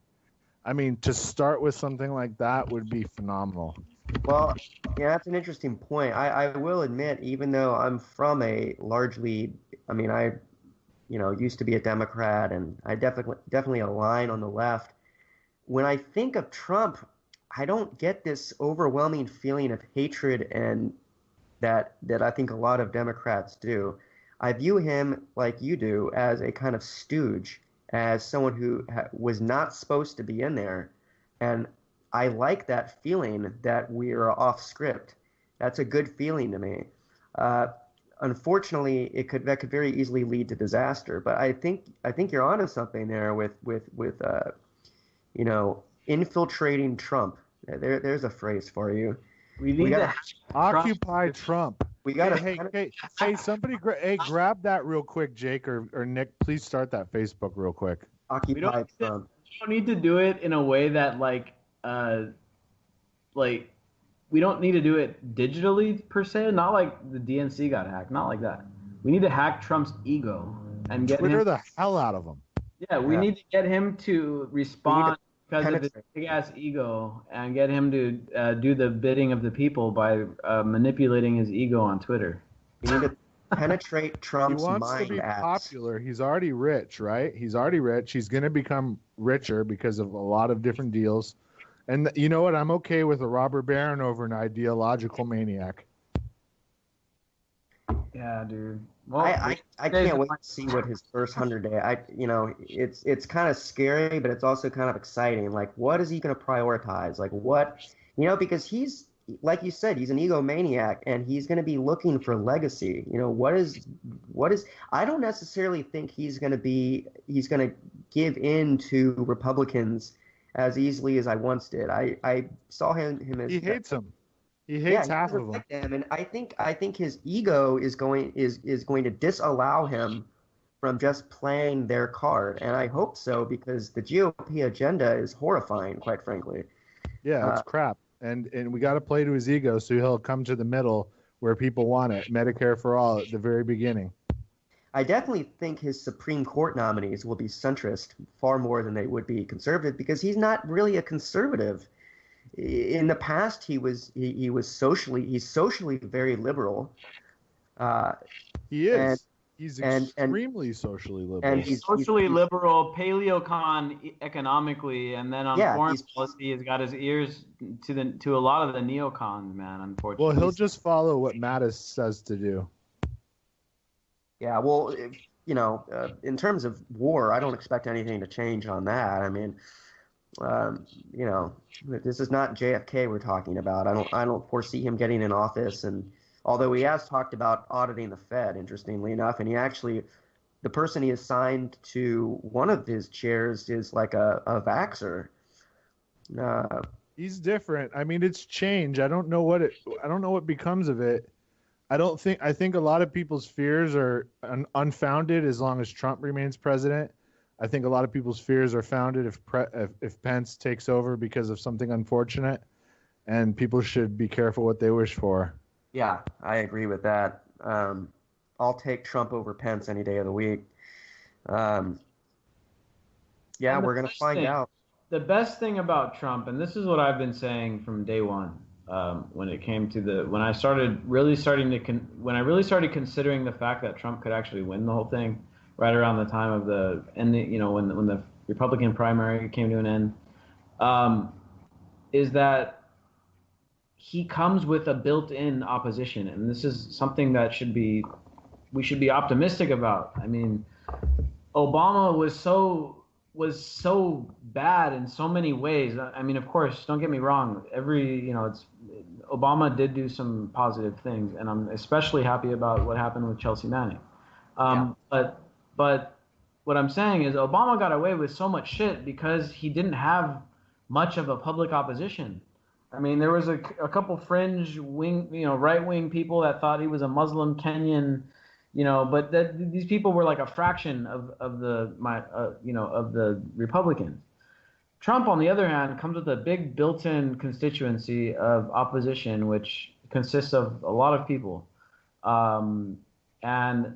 I mean, to start with something like that would be phenomenal. Well, yeah, that's an interesting point. I will admit, even though I'm from I used to be a Democrat, and I definitely align on the left. When I think of Trump, I don't get this overwhelming feeling of hatred and that I think a lot of Democrats do. I view him, like you do, as a kind of stooge, as someone who was not supposed to be in there. And I like that feeling that we are off script. That's a good feeling to me. Unfortunately, that could very easily lead to disaster. But I think you're onto something there with infiltrating Trump. There's a phrase for you. We need to occupy Trump. We got to. Hey, somebody, grab that real quick, Jake or Nick. Please start that Facebook real quick. Occupy Trump. We don't need to do it in a way that we don't need to do it digitally per se. Not like the DNC got hacked. Not like that. We need to hack Trump's ego and get Twitter the hell out of him. Yeah, we need to get him to respond because of his big-ass ego and get him to do the bidding of the people by manipulating his ego on Twitter. We need to penetrate Trump's mind. He wants to be popular. He's already rich, right? He's already rich. He's going to become richer because of a lot of different deals. And you know what? I'm okay with a robber baron over an ideological maniac. Yeah, dude. Well, I can't wait to see what his first 100 day. It's kind of scary, but it's also kind of exciting. Like, what is he going to prioritize? Like, what, because he's, like you said, he's an egomaniac, and he's going to be looking for legacy. What is? I don't necessarily think he's going to give in to Republicans as easily as I once did. I saw him as he hates them. He hates half of them. And I think his ego is going to disallow him from just playing their card. And I hope so, because the GOP agenda is horrifying, quite frankly. Yeah, it's crap. And we got to play to his ego so he'll come to the middle where people want it. Medicare for all at the very beginning. I definitely think his Supreme Court nominees will be centrist far more than they would be conservative, because he's not really a conservative. In the past, he's socially very liberal. He is. He's extremely socially liberal. And he's socially liberal, paleocon economically, and then on foreign policy, he's got his ears to a lot of the neocons, man. Unfortunately. Well, he'll just follow what Mattis says to do. Yeah, well, in terms of war, I don't expect anything to change on that. I mean, this is not JFK we're talking about. I don't foresee him getting in office, and although he has talked about auditing the Fed, interestingly enough, and he actually the person he assigned to one of his chairs is like a vaxxer. He's different. I mean, it's change. I don't know what becomes of it. I think a lot of people's fears are unfounded as long as Trump remains president. I think a lot of people's fears are founded if Pence takes over because of something unfortunate, and people should be careful what they wish for. Yeah, I agree with that. I'll take Trump over Pence any day of the week. Yeah, we're going to find out. The best thing about Trump, and this is what I've been saying from day one, when it came to when I really started considering the fact that Trump could actually win the whole thing, right around the time of when the Republican primary came to an end, is that he comes with a built-in opposition, and this is something that we should be optimistic about. I mean, Obama was so bad in so many ways. I mean, of course, don't get me wrong. Obama did do some positive things, and I'm especially happy about what happened with Chelsea Manning. But what I'm saying is Obama got away with so much shit because he didn't have much of a public opposition. I mean, there was a couple fringe right-wing people that thought he was a Muslim Kenyan, but these people were like a fraction of the Republicans. Trump, on the other hand, comes with a big built-in constituency of opposition, which consists of a lot of people. And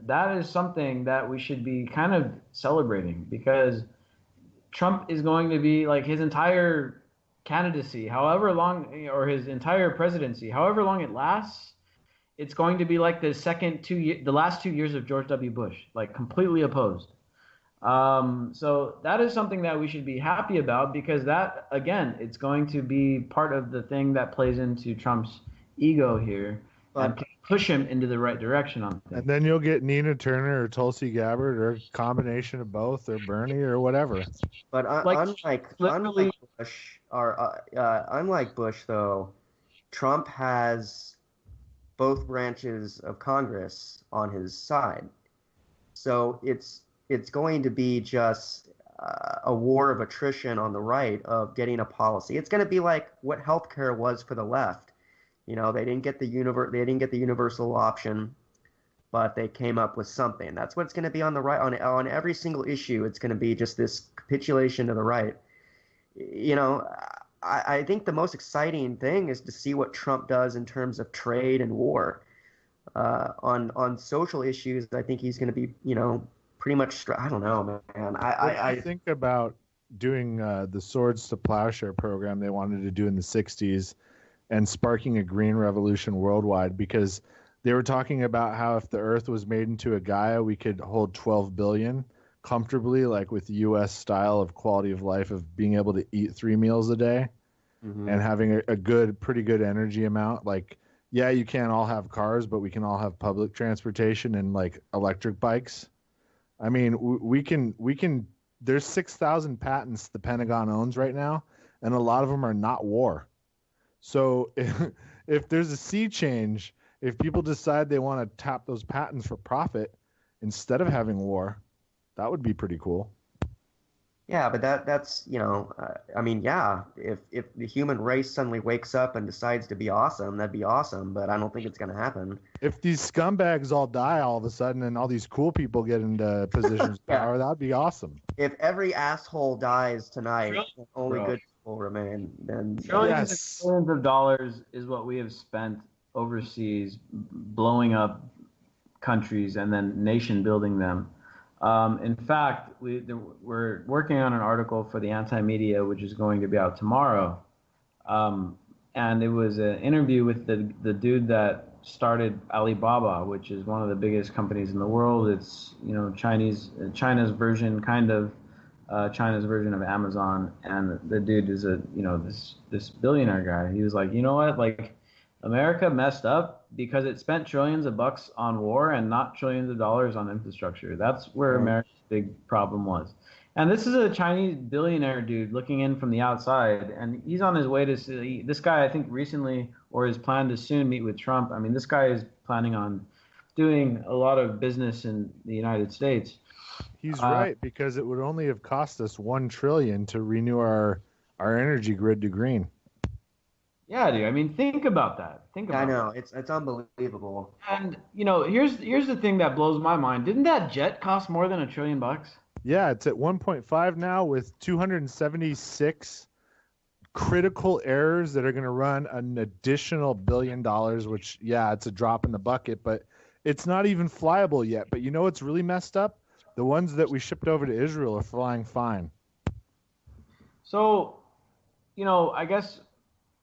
that is something that we should be kind of celebrating, because Trump is going to be like his entire candidacy, however long, or his entire presidency, however long it lasts, it's going to be like the last 2 years of George W. Bush, like completely opposed. So that is something that we should be happy about, because that, again, it's going to be part of the thing that plays into Trump's ego here and can push him into the right direction on things. And then you'll get Nina Turner or Tulsi Gabbard or a combination of both, or Bernie or whatever. But unlike Bush, though, Trump has both branches of Congress on his side. So it's going to be just a war of attrition on the right of getting a policy. It's going to be like what healthcare was for the left. They didn't get the universal option, but they came up with something. That's what it's going to be on the right. On every single issue, it's going to be just this capitulation to the right. I think the most exciting thing is to see what Trump does in terms of trade and war. On social issues, I think he's going to be, pretty much. I don't know, man. I think about doing the Swords to Plowshare program they wanted to do in the 60s and sparking a green revolution worldwide, because they were talking about how if the Earth was made into a Gaia, we could hold 12 billion comfortably, like with the U.S. style of quality of life of being able to eat 3 meals a day and having a pretty good energy amount. Like, yeah, you can't all have cars, but we can all have public transportation and like electric bikes. I mean, we can. There's 6,000 patents the Pentagon owns right now, and a lot of them are not war. So if there's a sea change, if people decide they want to tap those patents for profit instead of having war, that would be pretty cool. Yeah, but that's I mean, yeah, if the human race suddenly wakes up and decides to be awesome, that'd be awesome, but I don't think it's going to happen. If these scumbags all die all of a sudden and all these cool people get into positions of power, that'd be awesome. If every asshole dies tonight, and only good people remain, then trillions and billions of dollars is what we have spent overseas blowing up countries and then nation building them. In fact, we're working on an article for the Anti-Media, which is going to be out tomorrow. And it was an interview with the dude that started Alibaba, which is one of the biggest companies in the world. It's China's version, China's version of Amazon. And the dude is this billionaire guy. He was like, you know what, like, America messed up because it spent trillions of bucks on war and not trillions of dollars on infrastructure. That's where America's big problem was. And this is a Chinese billionaire dude looking in from the outside, and he's on his way to see this guy, I think recently, or is planned to soon meet with Trump. I mean, this guy is planning on doing a lot of business in the United States. He's right, because it would only have cost us $1 trillion to renew our energy grid to green. Yeah, dude. I mean, think about that. I know it's unbelievable. And here's the thing that blows my mind. Didn't that jet cost more than $1 trillion? Yeah, it's at 1.5 now with 276 critical errors that are going to run an additional $1 billion, which, yeah, it's a drop in the bucket, but it's not even flyable yet. But you know what's really messed up? The ones that we shipped over to Israel are flying fine. So, I guess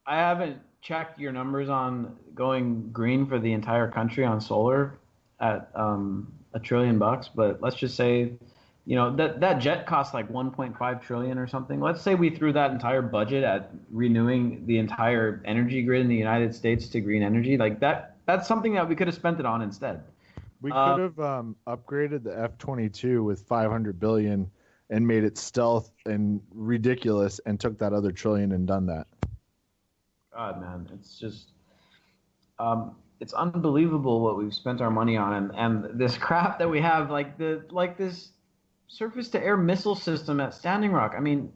I haven't checked your numbers on going green for the entire country on solar at $1 trillion, but let's just say, that jet costs like 1.5 trillion or something. Let's say we threw that entire budget at renewing the entire energy grid in the United States to green energy. Like that's something that we could have spent it on instead. We could have upgraded the F-22 with $500 billion and made it stealth and ridiculous, and took that other $1 trillion and done that. God, man, it's just, it's unbelievable what we've spent our money on, and this crap that we have, like this surface-to-air missile system at Standing Rock. I mean,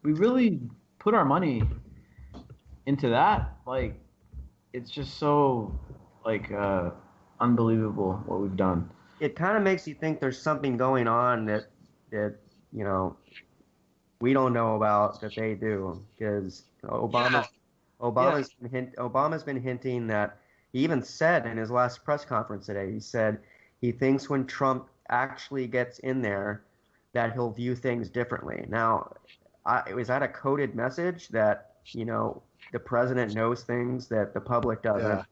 we really put our money into that. Like, it's just so, unbelievable what we've done. It kind of makes you think there's something going on that we don't know about that they do, because Obama's been hinting that. He even said in his last press conference today, he said he thinks when Trump actually gets in there that he'll view things differently. Now, is that a coded message that the president knows things that the public doesn't? Yeah.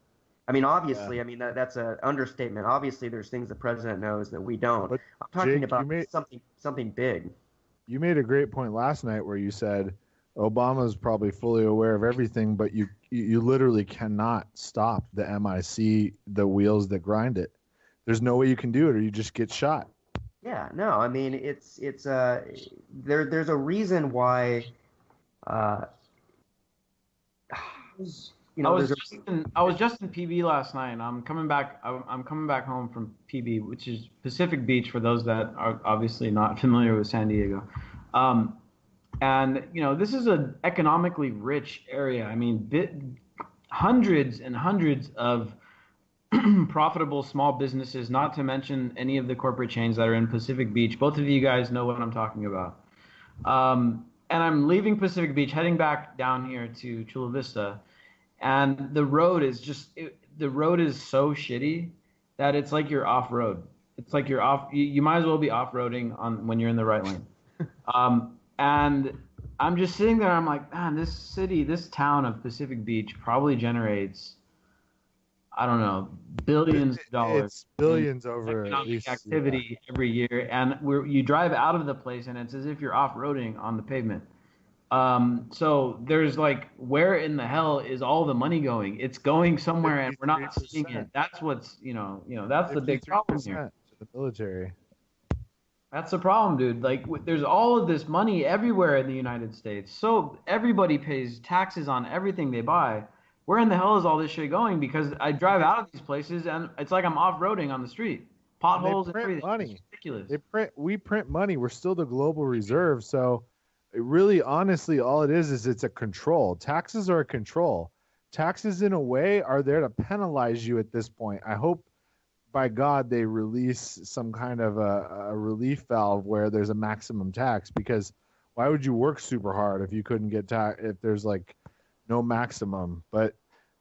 I mean, obviously, that's an understatement. Obviously, there's things the president knows that we don't. But I'm talking Jake, about something big. You made a great point last night where you said Obama's probably fully aware of everything, but you literally cannot stop the MIC, the wheels that grind it. There's no way you can do it, or you just get shot. Yeah, no, I mean there's a reason why. I was just in PB last night, and I'm coming back home from PB, which is Pacific Beach for those that are obviously not familiar with San Diego. And this is an economically rich area. I mean, hundreds and hundreds of profitable small businesses, not to mention any of the corporate chains that are in Pacific Beach. Both of you guys know what I'm talking about. And I'm leaving Pacific Beach, heading back down here to Chula Vista. And the road is so shitty that it's like you're off-road. It's like you're off. You might as well be off-roading when you're in the right lane. And I'm just sitting there. I'm like, man, this town of Pacific Beach probably generates, I don't know, billions of dollars. It's billions over economic activity every year. And you drive out of the place, and it's as if you're off-roading on the pavement. So there's where in the hell is all the money going? It's going somewhere, and we're not seeing it. That's what's, that's the big problem here. To the military. That's the problem, dude. There's all of this money everywhere in the United States. So everybody pays taxes on everything they buy. Where in the hell is all this shit going? Because I drive out of these places, and it's like I'm off-roading on the street. Potholes and everything. Money. It's ridiculous. We print money. We're still the global reserve. So really, honestly, all it is it's a control. Taxes are a control. Taxes, in a way, are there to penalize you at this point. I hope, by God, they release some kind of a relief valve where there's a maximum tax, because why would you work super hard if you couldn't get if there's no maximum? But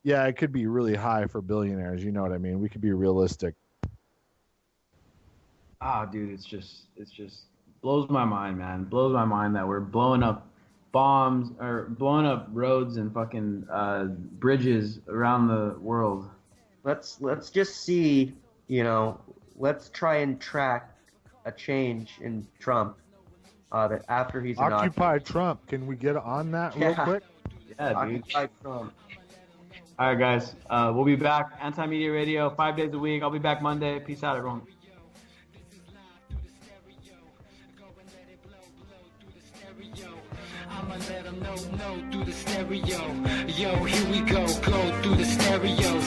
yeah, it could be really high for billionaires. You know what I mean? We could be realistic. Dude, it's just blows my mind, man. Blows my mind that we're blowing up bombs or blowing up roads and fucking bridges around the world. Let's just see, let's try and track a change in Trump that after he's Occupy Trump. Can we get on that real quick? Yeah, dude. Occupy Trump. All right, guys. We'll be back. Anti-Media Radio, 5 days a week. I'll be back Monday. Peace out, everyone. I'ma let them know through the stereo. Yo, here we go through the stereo.